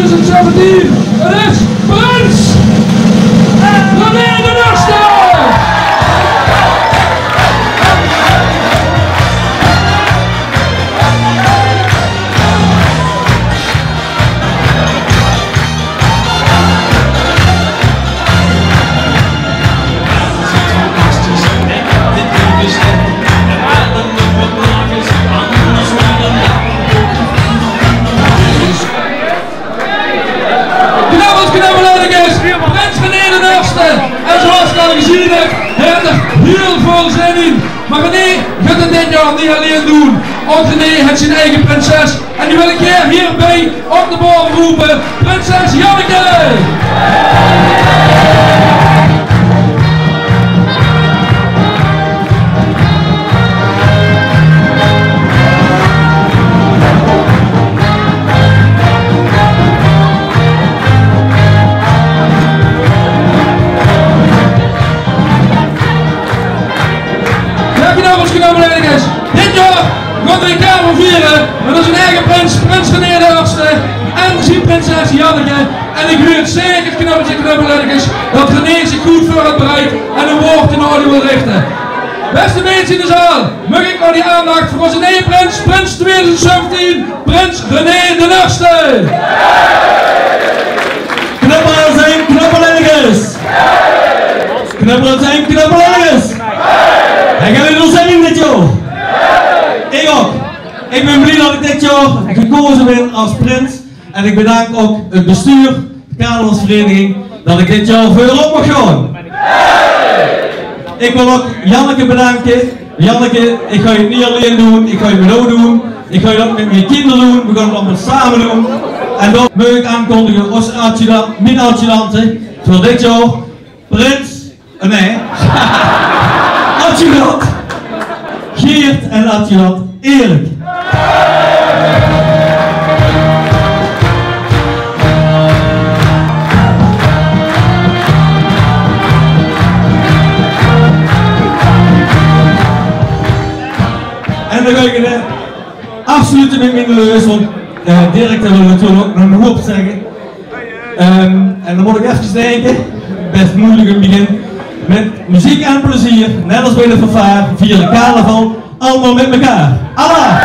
2017. Het is Prins René de Nuchtste. En zoals ik al gezien heb, heeft er heel veel zin in. Maar René gaat het dit jaar niet alleen doen. Ook René heeft zijn eigen prinses. En die wil ik hierbij op de boom roepen. Prinses Janneke! Dit jaar gaat hij kamer vieren met zijn eigen prins, Prins René de Nuchtste en zijn prinses Janneke. En ik weet zeker, knuppelletjes, dat René zich goed voor het bereidt en een woord in orde wil richten. Beste mensen in de zaal, mag ik nou die aandacht voor onze nieuwe prins, Prins 2017, Prins René de Nuchtste. Knuppelen zijn knuppeletjes. Knuppelen zijn knuppeletjes. En gaan jullie er zin in dit jaar? Ik ook. Ik ben blij dat ik dit jaar gekozen ben als prins. En ik bedank ook het bestuur, de carnavalsvereniging, dat ik dit jaar voor op mag gaan. Ik wil ook Janneke bedanken. Janneke, ik ga het niet alleen doen, ik ga het met jou doen. Ik ga het ook met mijn kinderen doen, we gaan het allemaal samen doen. En dan moet ik aankondigen als mijn adjudanten voor dit jaar Prins, nee, adjudant Geert en adjudant Erik. En dan ga ik het afsluiten met mijn leus, want Dirk wil natuurlijk ook nog een hoop zeggen. En dan moet ik even denken, best moeilijk in het begin, met muziek en plezier, net als bij de fanfare, vieren carnaval, allemaal met elkaar. Allah!